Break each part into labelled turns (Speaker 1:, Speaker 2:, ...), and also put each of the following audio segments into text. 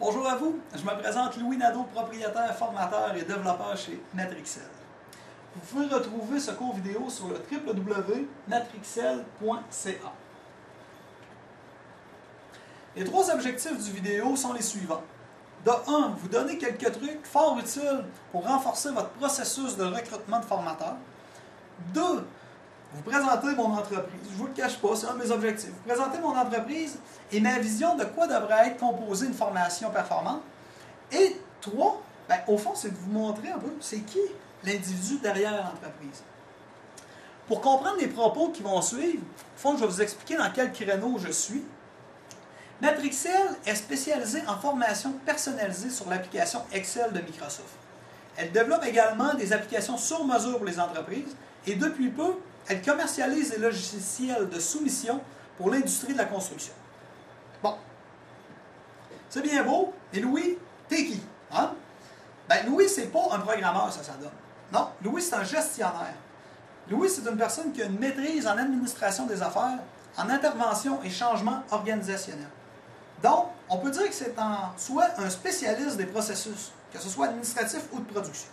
Speaker 1: Bonjour à vous, je me présente Louis Nadeau, propriétaire, formateur et développeur chez Matrixel. Vous pouvez retrouver ce cours vidéo sur le www.matrixel.ca. Les trois objectifs du vidéo sont les suivants. De 1, vous donner quelques trucs fort utiles pour renforcer votre processus de recrutement de formateurs. 2, vous présenter mon entreprise. Je ne vous le cache pas, c'est un de mes objectifs. Vous présenter mon entreprise et ma vision de quoi devrait être composée une formation performante. Et 3, au fond, c'est de vous montrer un peu c'est qui l'individu derrière l'entreprise. Pour comprendre les propos qui vont suivre, au fond, je vais vous expliquer dans quel créneau je suis. Matrixel est spécialisée en formation personnalisée sur l'application Excel de Microsoft. Elle développe également des applications sur mesure pour les entreprises et depuis peu, elle commercialise des logiciels de soumission pour l'industrie de la construction. Bon, c'est bien beau, mais Louis, t'es qui? Hein? Louis, c'est pas un programmeur, ça donne. Non, Louis, c'est un gestionnaire. Louis, c'est une personne qui a une maîtrise en administration des affaires, en intervention et changement organisationnel. Donc, on peut dire que c'est en soi un spécialiste des processus, que ce soit administratif ou de production.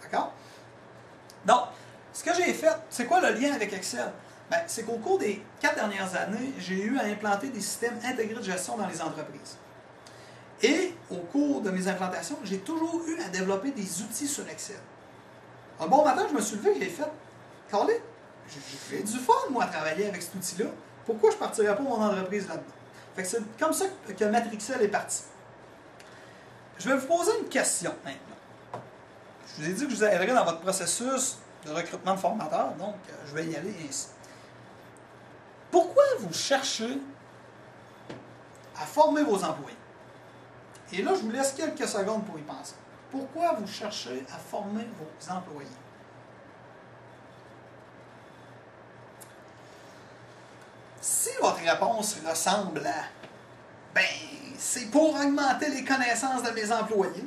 Speaker 1: D'accord? Donc, ce que j'ai fait, c'est quoi le lien avec Excel? C'est qu'au cours des 4 dernières années, j'ai eu à implanter des systèmes intégrés de gestion dans les entreprises. Et au cours de mes implantations, j'ai toujours eu à développer des outils sur Excel. Un bon matin, je me suis levé et j'ai fait « Carly, j'ai fait du fun, moi, à travailler avec cet outil-là. Pourquoi je ne partirais pas mon entreprise là-dedans? » Fait que c'est comme ça que Matrixel est parti. Je vais vous poser une question maintenant. Je vous ai dit que je vous aiderais dans votre processus de recrutement de formateurs, donc je vais y aller ainsi. Pourquoi vous cherchez à former vos employés? Et là, je vous laisse quelques secondes pour y penser. Pourquoi vous cherchez à former vos employés? Si votre réponse ressemble à c'est pour augmenter les connaissances de mes employés,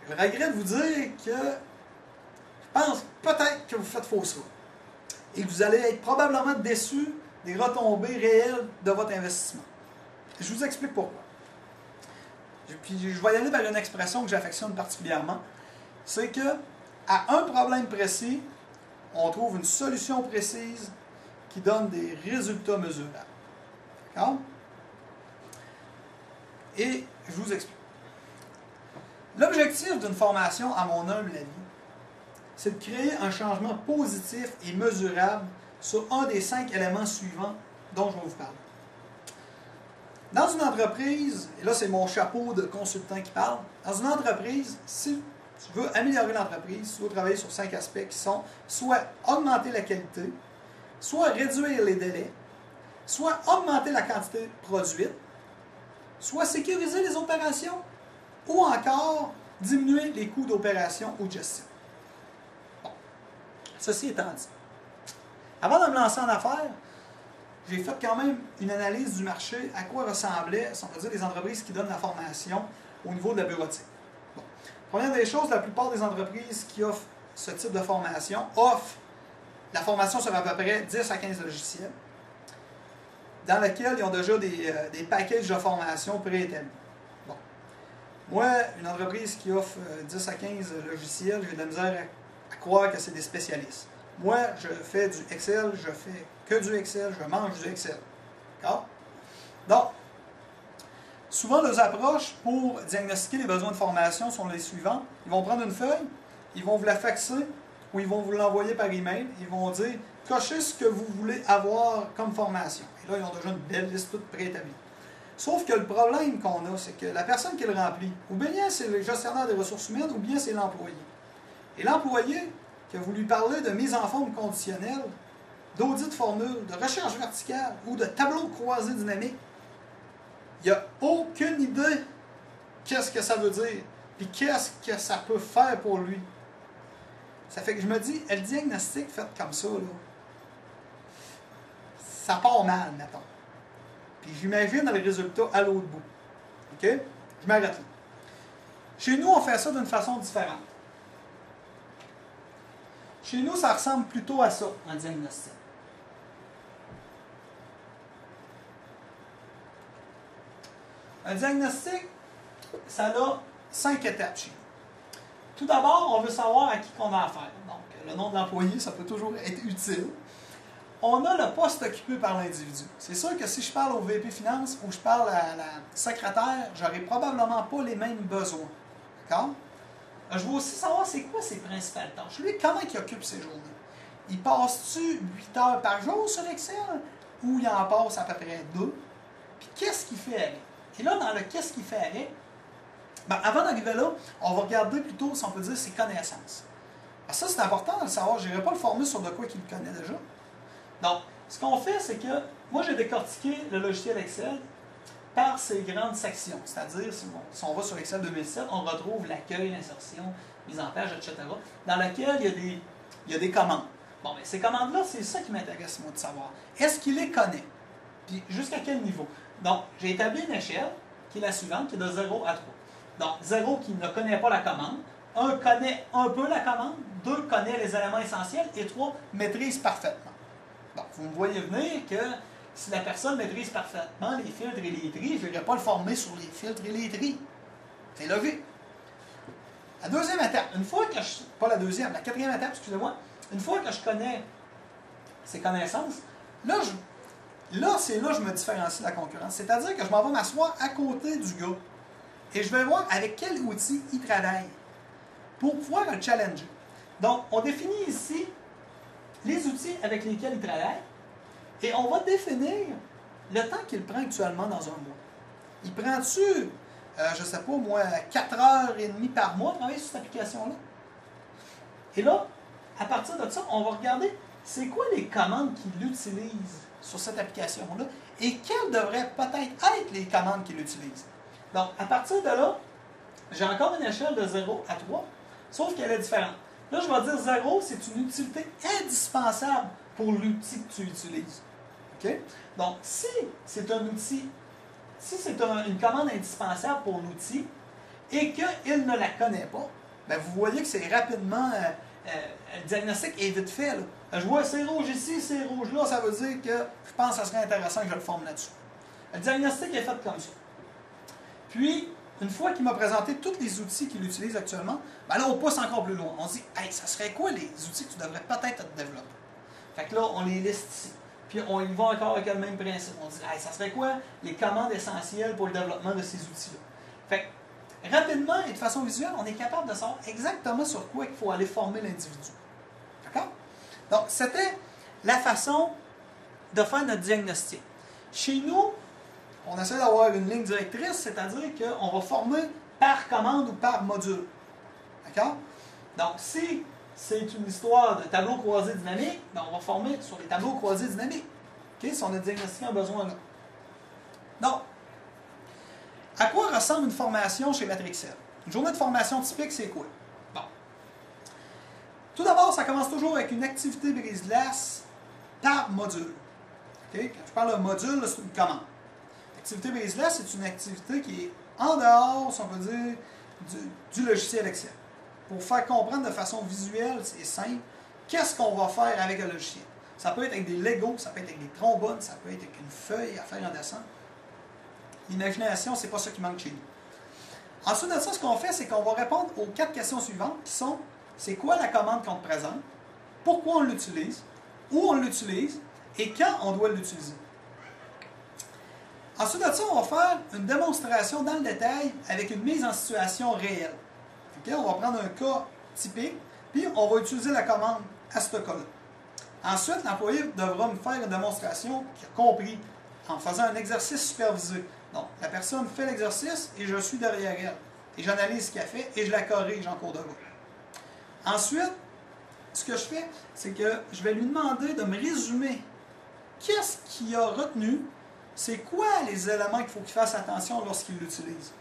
Speaker 1: je regrette de vous dire que je pense peut-être que vous faites faux choix. Et que vous allez être probablement déçus des retombées réelles de votre investissement. Je vous explique pourquoi. Puis je vais y aller vers une expression que j'affectionne particulièrement. C'est que à un problème précis, on trouve une solution précise qui donne des résultats mesurables. D'accord? Et je vous explique. L'objectif d'une formation, à mon humble avis, c'est de créer un changement positif et mesurable sur un des 5 éléments suivants dont je vais vous parler. Dans une entreprise, et là c'est mon chapeau de consultant qui parle, dans une entreprise, si tu veux améliorer l'entreprise, tu dois travailler sur 5 aspects qui sont soit augmenter la qualité, soit réduire les délais, soit augmenter la quantité produite, soit sécuriser les opérations, ou encore diminuer les coûts d'opération ou de gestion. Bon, ceci étant dit, avant de me lancer en affaires, j'ai fait quand même une analyse du marché, à quoi ressemblaient, si on peut dire, les entreprises qui donnent la formation au niveau de la bureautique. Bon. Première des choses, la plupart des entreprises qui offrent ce type de formation offrent la formation sur à peu près 10 à 15 logiciels, dans lesquels ils ont déjà des packages de formation préétablis. Bon. Moi, une entreprise qui offre 10 à 15 logiciels, j'ai de la misère à croire que c'est des spécialistes. Moi, je fais du Excel, je fais que du Excel, je mange du Excel. D'accord? Donc, souvent, leurs approches pour diagnostiquer les besoins de formation sont les suivants. Ils vont prendre une feuille, ils vont vous la faxer ou ils vont vous l'envoyer par email. Ils vont dire, cochez ce que vous voulez avoir comme formation. Et là, ils ont déjà une belle liste toute préétablie. Sauf que le problème qu'on a, c'est que la personne qui le remplit, ou bien c'est le gestionnaire des ressources humaines, ou bien c'est l'employé. Et l'employé, que vous lui parlez de mise en forme conditionnelle, d'audit de formule, de recherche verticale ou de tableau de croisée dynamique, il n'a aucune idée qu'est-ce que ça veut dire, puis qu'est-ce que ça peut faire pour lui. Ça fait que je me dis, le diagnostic fait comme ça, là, ça part mal, mettons. Puis j'imagine le résultat à l'autre bout. OK? Je m'arrête là. Chez nous, on fait ça d'une façon différente. Chez nous, ça ressemble plutôt à ça, un diagnostic. Un diagnostic, ça a 5 étapes chez nous. Tout d'abord, on veut savoir à qui on a affaire. Donc, le nom de l'employé, ça peut toujours être utile. On a le poste occupé par l'individu. C'est sûr que si je parle au VP Finance ou je parle à la secrétaire, j'aurai probablement pas les mêmes besoins. D'accord? Je veux aussi savoir c'est quoi ses principales tâches. Lui, comment il occupe ses journées? Il passe-tu 8 heures par jour sur Excel ou il en passe à peu près 2? Puis qu'est-ce qu'il fait avec? Et là, dans le qu'est-ce qu'il fait avec, ben, avant d'arriver là, on va regarder plutôt, si on peut dire, ses connaissances. Alors ça, c'est important de le savoir. Je n'irai pas le former sur de quoi qu'il connaît déjà. Donc, ce qu'on fait, c'est que moi, j'ai décortiqué le logiciel Excel par ses grandes sections. C'est-à-dire, si on va sur Excel 2007, on retrouve l'accueil, l'insertion, mise en page, etc., dans lequel il y a des commandes. Bon, mais ces commandes-là, c'est ça qui m'intéresse, moi, de savoir. Est-ce qu'il les connaît? Puis, jusqu'à quel niveau? Donc, j'ai établi une échelle, qui est la suivante, qui est de 0 à 3. Donc, 0 qui ne connaît pas la commande, 1 connaît un peu la commande, 2 connaît les éléments essentiels, et 3 maîtrise parfaitement. Donc, vous me voyez venir que si la personne maîtrise parfaitement les filtres et les tris, je ne vais pas le former sur les filtres et les tris. C'est logique. La deuxième étape, pas la deuxième, la quatrième étape, excusez-moi, une fois que je connais ces connaissances, c'est là que je me différencie de la concurrence. C'est-à-dire que je m'en vais m'asseoir à côté du gars et je vais voir avec quel outil il travaille pour pouvoir le challenger. Donc, on définit ici les outils avec lesquels il travaille et on va définir le temps qu'il prend actuellement dans un mois. Il prend-tu, je ne sais pas moi, 4h30 par mois à travailler sur cette application-là? Et là, à partir de ça, on va regarder c'est quoi les commandes qu'il utilise sur cette application-là et quelles devraient peut-être être les commandes qu'il utilise. Donc, à partir de là, j'ai encore une échelle de 0 à 3, sauf qu'elle est différente. Là, je vais dire 0, c'est une utilité indispensable pour l'outil que tu utilises. OK? Donc, si c'est un outil, si c'est une commande indispensable pour l'outil et qu'il ne la connaît pas, bien, vous voyez que c'est rapidement, le diagnostic est vite fait. Là. Je vois c'est rouge ici, c'est rouge là, ça veut dire que je pense que ça serait intéressant que je le forme là-dessus. Le diagnostic est fait comme ça. Puis, une fois qu'il m'a présenté tous les outils qu'il utilise actuellement, ben là, on pousse encore plus loin. On se dit, hey, ça serait quoi les outils que tu devrais peut-être développer? Fait que là, on les liste ici. Puis, on y va encore avec le même principe. On dit, hey, ça serait quoi les commandes essentielles pour le développement de ces outils-là? Fait que, rapidement et de façon visuelle, on est capable de savoir exactement sur quoi il faut aller former l'individu. D'accord? Donc, c'était la façon de faire notre diagnostic. Chez nous, on essaie d'avoir une ligne directrice, c'est-à-dire qu'on va former par commande ou par module. D'accord? Donc, si c'est une histoire de tableau croisé dynamique, ben on va former sur les tableaux croisés dynamiques. Okay? Si on a diagnostiqué un besoin là. Donc, à quoi ressemble une formation chez Matrixel? Une journée de formation typique, c'est quoi? Bon. Tout d'abord, ça commence toujours avec une activité brise-glace par module. Okay? Quand je parle de module, c'est une commande. L'activité brise-glace, c'est une activité qui est en dehors, si on peut dire, du logiciel Excel. Pour faire comprendre de façon visuelle et simple, qu'est-ce qu'on va faire avec le logiciel. Ça peut être avec des Legos, ça peut être avec des trombones, ça peut être avec une feuille à faire en dessin. L'imagination, c'est pas ça qui manque chez nous. Ensuite de ça, ce qu'on fait, c'est qu'on va répondre aux 4 questions suivantes qui sont: c'est quoi la commande qu'on te présente, pourquoi on l'utilise, où on l'utilise et quand on doit l'utiliser. Ensuite de ça, on va faire une démonstration dans le détail avec une mise en situation réelle. Okay? On va prendre un cas typique, puis on va utiliser la commande à ce cas-là. Ensuite, l'employé devra me faire une démonstration qu'il a compris en faisant un exercice supervisé. Donc, la personne fait l'exercice et je suis derrière elle. Et j'analyse ce qu'elle fait et je la corrige en cours de route. Ensuite, ce que je fais, c'est que je vais lui demander de me résumer qu'est-ce qu'il a retenu, c'est quoi les éléments qu'il faut qu'il fasse attention lorsqu'il l'utilise.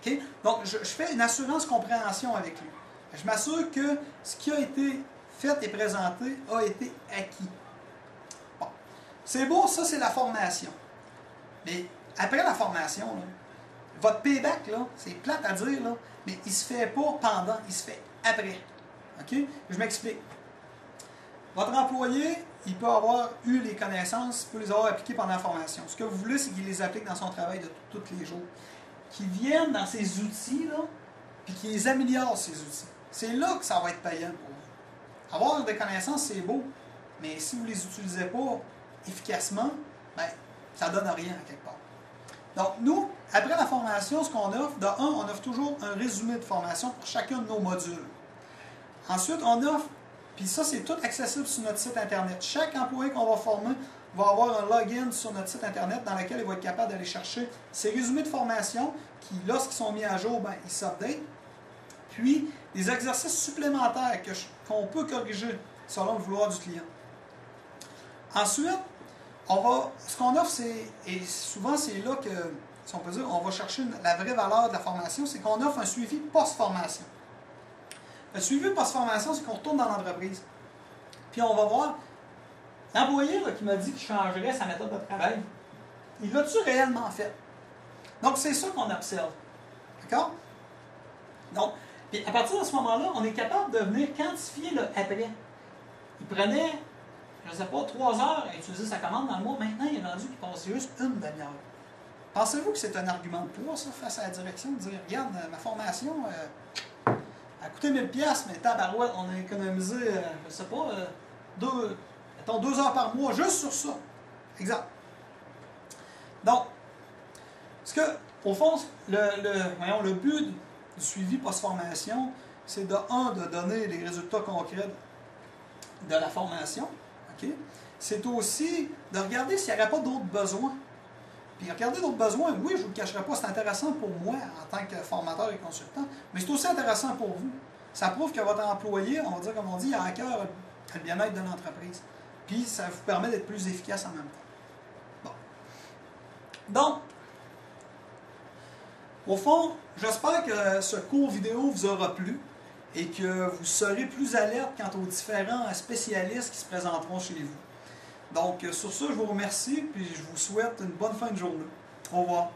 Speaker 1: Okay? Donc, je fais une assurance-compréhension avec lui. Je m'assure que ce qui a été fait et présenté a été acquis. Bon. C'est beau, ça c'est la formation. Mais après la formation, là, votre payback, c'est plate à dire, là, mais il ne se fait pas pendant, il se fait après. Okay? Je m'explique. Votre employé, il peut avoir eu les connaissances, il peut les avoir appliquées pendant la formation. Ce que vous voulez, c'est qu'il les applique dans son travail de tous les jours. Qu'il vienne dans ces outils-là, puis qu'il les améliore, ces outils. C'est là que ça va être payant pour vous. Avoir des connaissances, c'est beau, mais si vous ne les utilisez pas efficacement, ben, ça ne donne rien à quelque part. Donc, nous, après la formation, ce qu'on offre, de un, on offre toujours un résumé de formation pour chacun de nos modules. Ensuite, on offre, puis ça, c'est tout accessible sur notre site Internet. Chaque employé qu'on va former va avoir un login sur notre site Internet dans lequel il va être capable d'aller chercher ces résumés de formation qui, lorsqu'ils sont mis à jour, ben, ils s'updatent. Puis, des exercices supplémentaires qu'on peut corriger selon le vouloir du client. Ensuite, ce qu'on offre, et souvent c'est là que, si on peut dire, on va chercher la vraie valeur de la formation, c'est qu'on offre un suivi post-formation. Le suivi post-formation, c'est qu'on retourne dans l'entreprise. Puis on va voir, l'employé qui m'a dit qu'il changerait sa méthode de travail, il l'a-tu réellement fait? Donc c'est ça qu'on observe. D'accord? Donc, puis à partir de ce moment-là, on est capable de venir quantifier le après. Il prenait, je ne sais pas, 3 heures à utiliser sa commande dans le mois. Maintenant, il est rendu qu'il passe juste une demi-heure. Pensez-vous que c'est un argument de poids, ça, face à la direction, de dire, regarde, ma formation a coûté 1000$, mais tabarouette, on a économisé, je ne sais pas, 2 heures par mois juste sur ça. Exact. Donc, au fond, le but du suivi post-formation, c'est de donner les résultats concrets de la formation. Okay? C'est aussi de regarder s'il n'y aurait pas d'autres besoins. Puis regarder d'autres besoins, oui, je ne vous le cacherai pas, c'est intéressant pour moi en tant que formateur et consultant, mais c'est aussi intéressant pour vous. Ça prouve que votre employé, on va dire comme on dit, a à cœur le bien-être de l'entreprise. Puis ça vous permet d'être plus efficace en même temps. Bon. Donc, au fond, j'espère que ce cours vidéo vous aura plu et que vous serez plus alerte quant aux différents spécialistes qui se présenteront chez vous. Donc, sur ce, je vous remercie et je vous souhaite une bonne fin de journée. Au revoir.